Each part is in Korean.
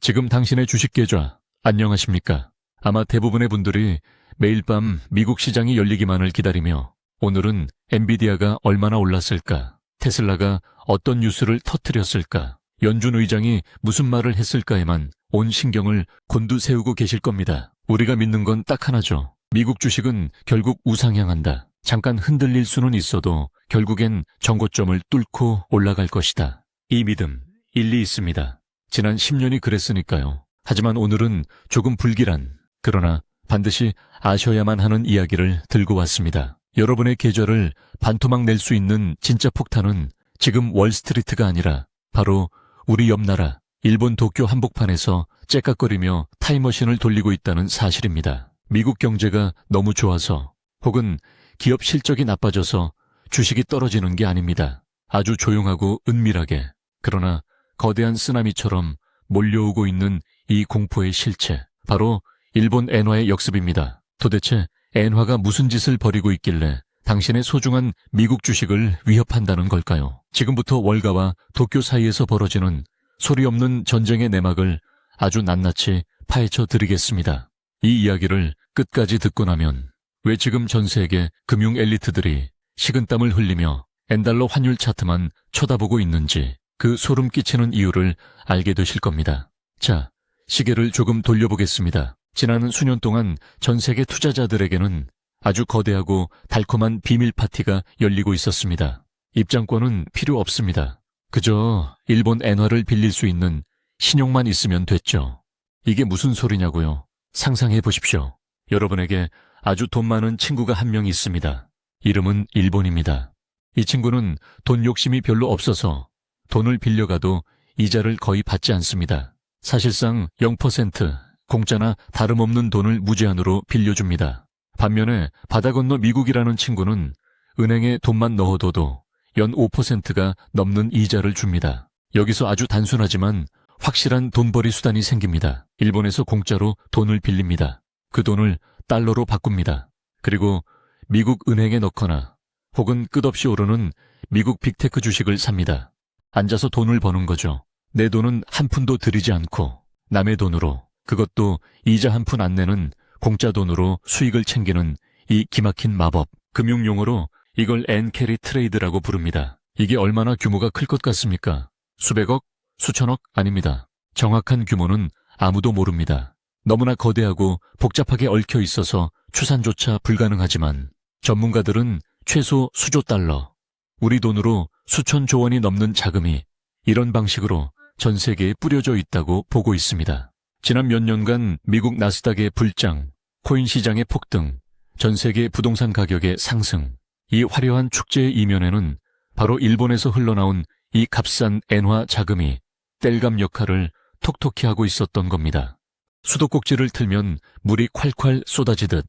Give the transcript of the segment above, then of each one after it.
지금 당신의 주식 계좌, 안녕하십니까? 아마 대부분의 분들이 매일 밤 미국 시장이 열리기만을 기다리며 오늘은 엔비디아가 얼마나 올랐을까? 테슬라가 어떤 뉴스를 터뜨렸을까? 연준 의장이 무슨 말을 했을까에만 온 신경을 곤두세우고 계실 겁니다. 우리가 믿는 건 딱 하나죠. 미국 주식은 결국 우상향한다. 잠깐 흔들릴 수는 있어도 결국엔 정고점을 뚫고 올라갈 것이다. 이 믿음, 일리 있습니다. 지난 10년이 그랬으니까요. 하지만 오늘은 조금 불길한, 그러나 반드시 아셔야만 하는 이야기를 들고 왔습니다. 여러분의 계좌를 반토막 낼 수 있는 진짜 폭탄은 지금 월스트리트가 아니라 바로 우리 옆나라 일본 도쿄 한복판에서 째깍거리며 타임머신을 돌리고 있다는 사실입니다. 미국 경제가 너무 좋아서 혹은 기업 실적이 나빠져서 주식이 떨어지는 게 아닙니다. 아주 조용하고 은밀하게, 그러나 거대한 쓰나미처럼 몰려오고 있는 이 공포의 실체, 바로 일본 엔화의 역습입니다. 도대체 엔화가 무슨 짓을 벌이고 있길래 당신의 소중한 미국 주식을 위협한다는 걸까요? 지금부터 월가와 도쿄 사이에서 벌어지는 소리 없는 전쟁의 내막을 아주 낱낱이 파헤쳐 드리겠습니다. 이 이야기를 끝까지 듣고 나면 왜 지금 전 세계 금융 엘리트들이 식은땀을 흘리며 엔달러 환율 차트만 쳐다보고 있는지 그 소름 끼치는 이유를 알게 되실 겁니다. 자, 시계를 조금 돌려보겠습니다. 지난 수년 동안 전 세계 투자자들에게는 아주 거대하고 달콤한 비밀 파티가 열리고 있었습니다. 입장권은 필요 없습니다. 그저 일본 엔화를 빌릴 수 있는 신용만 있으면 됐죠. 이게 무슨 소리냐고요? 상상해 보십시오. 여러분에게 아주 돈 많은 친구가 한 명 있습니다. 이름은 일본입니다. 이 친구는 돈 욕심이 별로 없어서 돈을 빌려가도 이자를 거의 받지 않습니다. 사실상 0%, 공짜나 다름없는 돈을 무제한으로 빌려줍니다. 반면에 바다 건너 미국이라는 친구는 은행에 돈만 넣어둬도 연 5%가 넘는 이자를 줍니다. 여기서 아주 단순하지만 확실한 돈벌이 수단이 생깁니다. 일본에서 공짜로 돈을 빌립니다. 그 돈을 달러로 바꿉니다. 그리고 미국 은행에 넣거나 혹은 끝없이 오르는 미국 빅테크 주식을 삽니다. 앉아서 돈을 버는 거죠. 내 돈은 한 푼도 들이지 않고 남의 돈으로, 그것도 이자 한 푼 안 내는 공짜 돈으로 수익을 챙기는 이 기막힌 마법. 금융용어로 이걸 엔캐리 트레이드라고 부릅니다. 이게 얼마나 규모가 클 것 같습니까? 수백억? 수천억? 아닙니다. 정확한 규모는 아무도 모릅니다. 너무나 거대하고 복잡하게 얽혀 있어서 추산조차 불가능하지만 전문가들은 최소 수조 달러, 우리 돈으로 수천조 원이 넘는 자금이 이런 방식으로 전 세계에 뿌려져 있다고 보고 있습니다. 지난 몇 년간 미국 나스닥의 불장, 코인 시장의 폭등, 전 세계 부동산 가격의 상승, 이 화려한 축제의 이면에는 바로 일본에서 흘러나온 이 값싼 엔화 자금이 땔감 역할을 톡톡히 하고 있었던 겁니다. 수도꼭지를 틀면 물이 콸콸 쏟아지듯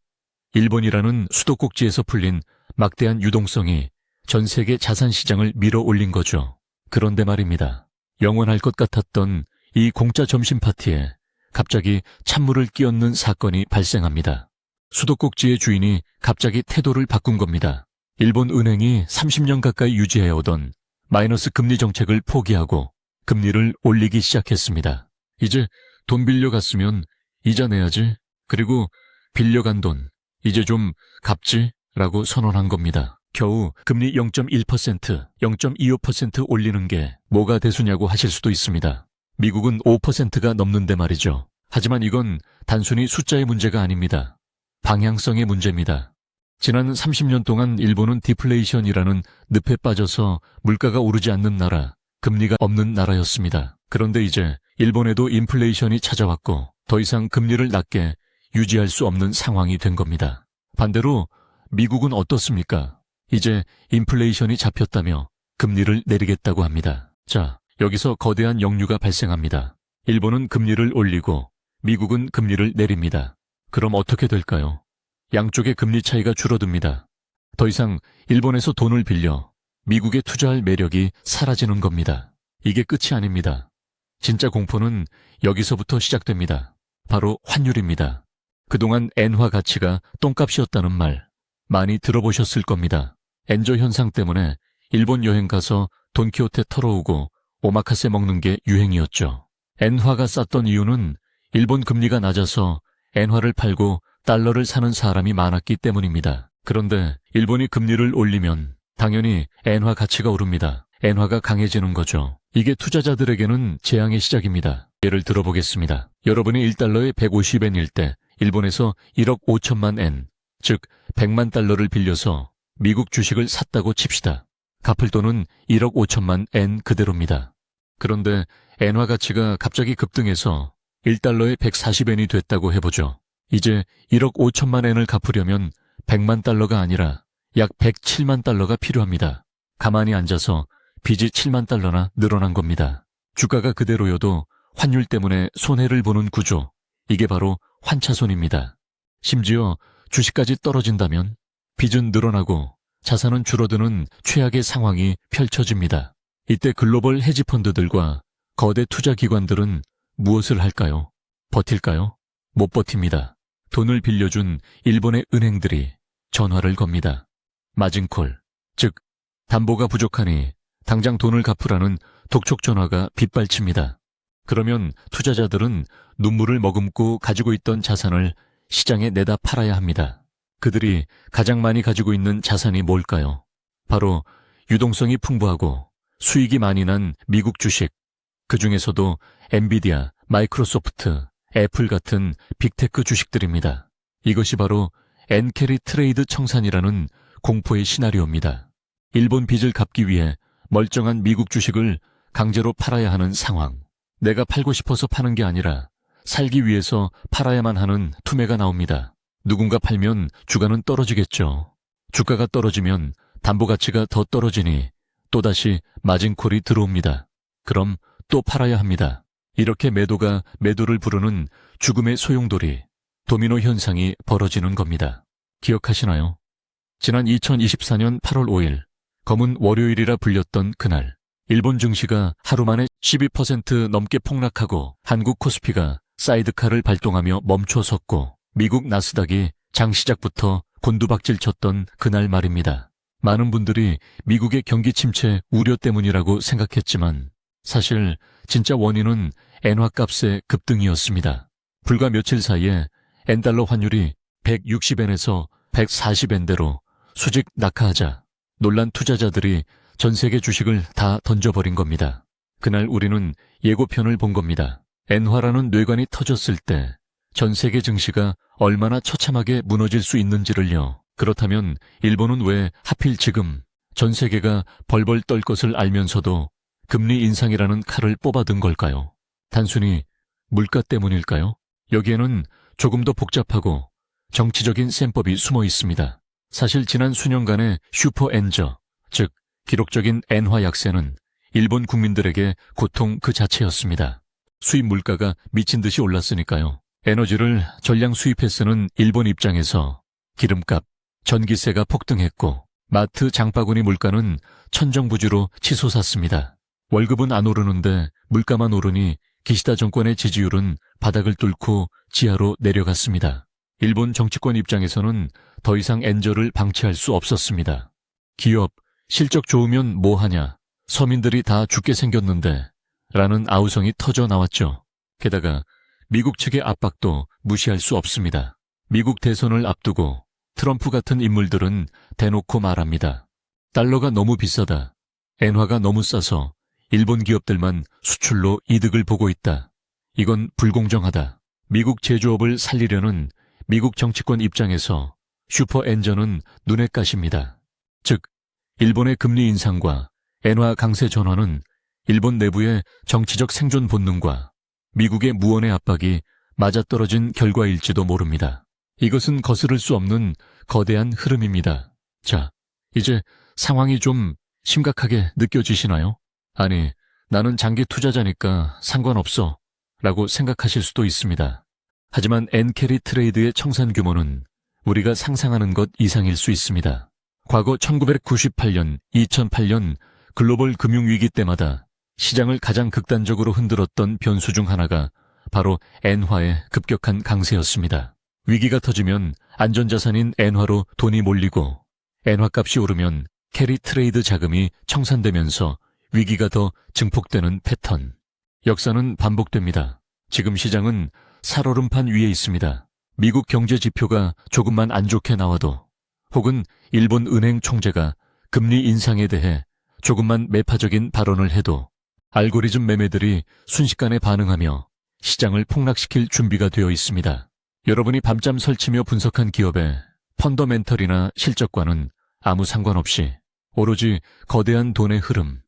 일본이라는 수도꼭지에서 풀린 막대한 유동성이 전 세계 자산시장을 밀어 올린 거죠. 그런데 말입니다. 영원할 것 같았던 이 공짜 점심 파티에 갑자기 찬물을 끼얹는 사건이 발생합니다. 수도꼭지의 주인이 갑자기 태도를 바꾼 겁니다. 일본 은행이 30년 가까이 유지해오던 마이너스 금리 정책을 포기하고 금리를 올리기 시작했습니다. 이제 돈 빌려갔으면 이자 내야지. 그리고 빌려간 돈 이제 좀 갚지 라고 선언한 겁니다. 겨우 금리 0.1%, 0.25% 올리는 게 뭐가 대수냐고 하실 수도 있습니다. 미국은 5%가 넘는데 말이죠. 하지만 이건 단순히 숫자의 문제가 아닙니다. 방향성의 문제입니다. 지난 30년 동안 일본은 디플레이션이라는 늪에 빠져서 물가가 오르지 않는 나라, 금리가 없는 나라였습니다. 그런데 이제 일본에도 인플레이션이 찾아왔고 더 이상 금리를 낮게 유지할 수 없는 상황이 된 겁니다. 반대로 미국은 어떻습니까? 이제 인플레이션이 잡혔다며 금리를 내리겠다고 합니다. 자, 여기서 거대한 역류가 발생합니다. 일본은 금리를 올리고 미국은 금리를 내립니다. 그럼 어떻게 될까요? 양쪽의 금리 차이가 줄어듭니다. 더 이상 일본에서 돈을 빌려 미국에 투자할 매력이 사라지는 겁니다. 이게 끝이 아닙니다. 진짜 공포는 여기서부터 시작됩니다. 바로 환율입니다. 그동안 엔화 가치가 똥값이었다는 말 많이 들어보셨을 겁니다. 엔저 현상 때문에 일본 여행 가서 돈키호테 털어오고 오마카세 먹는 게 유행이었죠. 엔화가 쌌던 이유는 일본 금리가 낮아서 엔화를 팔고 달러를 사는 사람이 많았기 때문입니다. 그런데 일본이 금리를 올리면 당연히 엔화 가치가 오릅니다. 엔화가 강해지는 거죠. 이게 투자자들에게는 재앙의 시작입니다. 예를 들어보겠습니다. 여러분이 1달러에 150엔일 때 일본에서 1억 5천만 엔, 즉 100만 달러를 빌려서 미국 주식을 샀다고 칩시다. 갚을 돈은 1억 5천만 엔 그대로입니다. 그런데 엔화 가치가 갑자기 급등해서 1달러에 140엔이 됐다고 해보죠. 이제 1억 5천만 엔을 갚으려면 100만 달러가 아니라 약 107만 달러가 필요합니다. 가만히 앉아서 빚이 7만 달러나 늘어난 겁니다. 주가가 그대로여도 환율 때문에 손해를 보는 구조, 이게 바로 환차손입니다. 심지어 주식까지 떨어진다면 빚은 늘어나고 자산은 줄어드는 최악의 상황이 펼쳐집니다. 이때 글로벌 헤지펀드들과 거대 투자기관들은 무엇을 할까요? 버틸까요? 못 버팁니다. 돈을 빌려준 일본의 은행들이 전화를 겁니다. 마진콜, 즉 담보가 부족하니 당장 돈을 갚으라는 독촉 전화가 빗발칩니다. 그러면 투자자들은 눈물을 머금고 가지고 있던 자산을 시장에 내다 팔아야 합니다. 그들이 가장 많이 가지고 있는 자산이 뭘까요? 바로 유동성이 풍부하고 수익이 많이 난 미국 주식, 그 중에서도 엔비디아, 마이크로소프트, 애플 같은 빅테크 주식들입니다. 이것이 바로 엔캐리 트레이드 청산이라는 공포의 시나리오입니다. 일본 빚을 갚기 위해 멀쩡한 미국 주식을 강제로 팔아야 하는 상황. 내가 팔고 싶어서 파는 게 아니라 살기 위해서 팔아야만 하는 투매가 나옵니다. 누군가 팔면 주가는 떨어지겠죠. 주가가 떨어지면 담보 가치가 더 떨어지니 또다시 마진콜이 들어옵니다. 그럼 또 팔아야 합니다. 이렇게 매도가 매도를 부르는 죽음의 소용돌이, 도미노 현상이 벌어지는 겁니다. 기억하시나요? 지난 2024년 8월 5일, 검은 월요일이라 불렸던 그날, 일본 증시가 하루 만에 12% 넘게 폭락하고 한국 코스피가 사이드카를 발동하며 멈춰섰고 미국 나스닥이 장 시작부터 곤두박질 쳤던 그날 말입니다. 많은 분들이 미국의 경기 침체 우려 때문이라고 생각했지만 사실 진짜 원인은 엔화 값의 급등이었습니다. 불과 며칠 사이에 엔달러 환율이 160엔에서 140엔대로 수직 낙하하자 놀란 투자자들이 전 세계 주식을 다 던져버린 겁니다. 그날 우리는 예고편을 본 겁니다. 엔화라는 뇌관이 터졌을 때 전 세계 증시가 얼마나 처참하게 무너질 수 있는지를요. 그렇다면 일본은 왜 하필 지금 전 세계가 벌벌 떨 것을 알면서도 금리 인상이라는 칼을 뽑아든 걸까요? 단순히 물가 때문일까요? 여기에는 조금 더 복잡하고 정치적인 셈법이 숨어 있습니다. 사실 지난 수년간의 슈퍼엔저, 즉 기록적인 엔화 약세는 일본 국민들에게 고통 그 자체였습니다. 수입 물가가 미친 듯이 올랐으니까요. 에너지를 전량 수입해 쓰는 일본 입장에서 기름값, 전기세가 폭등했고 마트 장바구니 물가는 천정부지로 치솟았습니다. 월급은 안 오르는데 물가만 오르니 기시다 정권의 지지율은 바닥을 뚫고 지하로 내려갔습니다. 일본 정치권 입장에서는 더 이상 엔저를 방치할 수 없었습니다. 기업, 실적 좋으면 뭐하냐, 서민들이 다 죽게 생겼는데 라는 아우성이 터져 나왔죠. 게다가 미국 측의 압박도 무시할 수 없습니다. 미국 대선을 앞두고 트럼프 같은 인물들은 대놓고 말합니다. 달러가 너무 비싸다. 엔화가 너무 싸서 일본 기업들만 수출로 이득을 보고 있다. 이건 불공정하다. 미국 제조업을 살리려는 미국 정치권 입장에서 슈퍼엔저는 눈에 까십니다. 즉, 일본의 금리 인상과 엔화 강세 전환은 일본 내부의 정치적 생존 본능과 미국의 무언의 압박이 맞아떨어진 결과일지도 모릅니다. 이것은 거스를 수 없는 거대한 흐름입니다. 자, 이제 상황이 좀 심각하게 느껴지시나요? 아니, 나는 장기 투자자니까 상관없어 라고 생각하실 수도 있습니다. 하지만 엔캐리 트레이드의 청산 규모는 우리가 상상하는 것 이상일 수 있습니다. 과거 1998년, 2008년 글로벌 금융위기 때마다 시장을 가장 극단적으로 흔들었던 변수 중 하나가 바로 엔화의 급격한 강세였습니다. 위기가 터지면 안전자산인 엔화로 돈이 몰리고 엔화값이 오르면 캐리 트레이드 자금이 청산되면서 위기가 더 증폭되는 패턴. 역사는 반복됩니다. 지금 시장은 살얼음판 위에 있습니다. 미국 경제 지표가 조금만 안 좋게 나와도, 혹은 일본 은행 총재가 금리 인상에 대해 조금만 매파적인 발언을 해도 알고리즘 매매들이 순식간에 반응하며 시장을 폭락시킬 준비가 되어 있습니다. 여러분이 밤잠 설치며 분석한 기업의 펀더멘털이나 실적과는 아무 상관없이 오로지 거대한 돈의 흐름,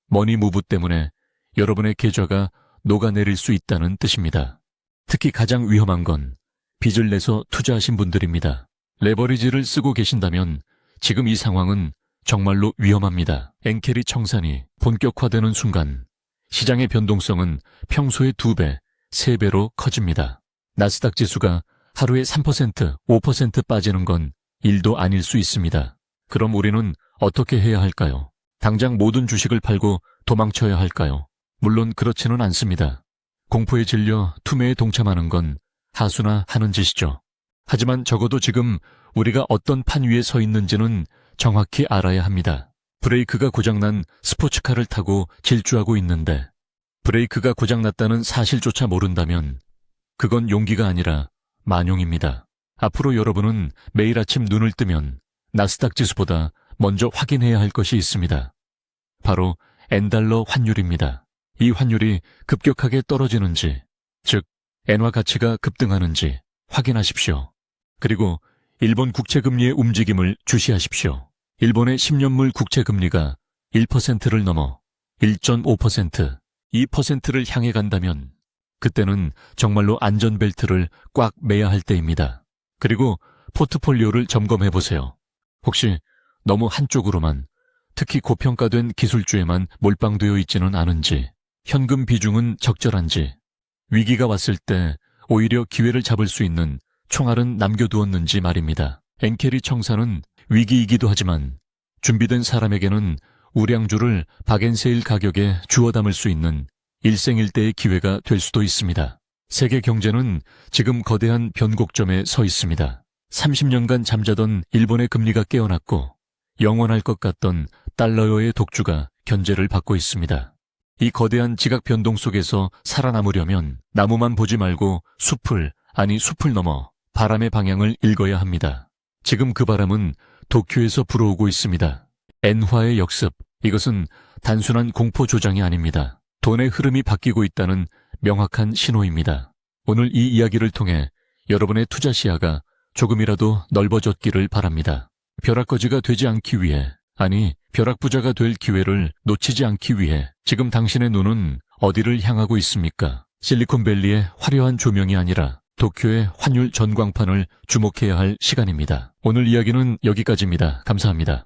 머니무브 때문에 여러분의 계좌가 녹아내릴 수 있다는 뜻입니다. 특히 가장 위험한 건 빚을 내서 투자하신 분들입니다. 레버리지를 쓰고 계신다면 지금 이 상황은 정말로 위험합니다. 엔캐리 청산이 본격화되는 순간 시장의 변동성은 평소의 2배, 3배로 커집니다. 나스닥 지수가 하루에 3%, 5% 빠지는 건 일도 아닐 수 있습니다. 그럼 우리는 어떻게 해야 할까요? 당장 모든 주식을 팔고 도망쳐야 할까요? 물론 그렇지는 않습니다. 공포에 질려 투매에 동참하는 건 하수나 하는 짓이죠. 하지만 적어도 지금 우리가 어떤 판 위에 서 있는지는 정확히 알아야 합니다. 브레이크가 고장난 스포츠카를 타고 질주하고 있는데 브레이크가 고장났다는 사실조차 모른다면 그건 용기가 아니라 만용입니다. 앞으로 여러분은 매일 아침 눈을 뜨면 나스닥 지수보다 먼저 확인해야 할 것이 있습니다. 바로 엔달러 환율입니다. 이 환율이 급격하게 떨어지는지, 즉 엔화 가치가 급등하는지 확인하십시오. 그리고 일본 국채금리의 움직임을 주시하십시오. 일본의 10년물 국채금리가 1%를 넘어 1.5%, 2%를 향해 간다면 그때는 정말로 안전벨트를 꽉 매야 할 때입니다. 그리고 포트폴리오를 점검해보세요. 혹시 너무 한쪽으로만, 특히 고평가된 기술주에만 몰빵되어 있지는 않은지, 현금 비중은 적절한지, 위기가 왔을 때 오히려 기회를 잡을 수 있는 총알은 남겨두었는지 말입니다. 엔캐리 청산은 위기이기도 하지만 준비된 사람에게는 우량주를 박앤세일 가격에 주워 담을 수 있는 일생일대의 기회가 될 수도 있습니다. 세계 경제는 지금 거대한 변곡점에 서 있습니다. 30년간 잠자던 일본의 금리가 깨어났고 영원할 것 같던 달러의 독주가 견제를 받고 있습니다. 이 거대한 지각 변동 속에서 살아남으려면 나무만 보지 말고 숲을 넘어 바람의 방향을 읽어야 합니다. 지금 그 바람은 도쿄에서 불어오고 있습니다. 엔화의 역습, 이것은 단순한 공포 조장이 아닙니다. 돈의 흐름이 바뀌고 있다는 명확한 신호입니다. 오늘 이 이야기를 통해 여러분의 투자 시야가 조금이라도 넓어졌기를 바랍니다. 벼락거지가 되지 않기 위해, 벼락부자가 될 기회를 놓치지 않기 위해 지금 당신의 눈은 어디를 향하고 있습니까? 실리콘밸리의 화려한 조명이 아니라 도쿄의 환율 전광판을 주목해야 할 시간입니다. 오늘 이야기는 여기까지입니다. 감사합니다.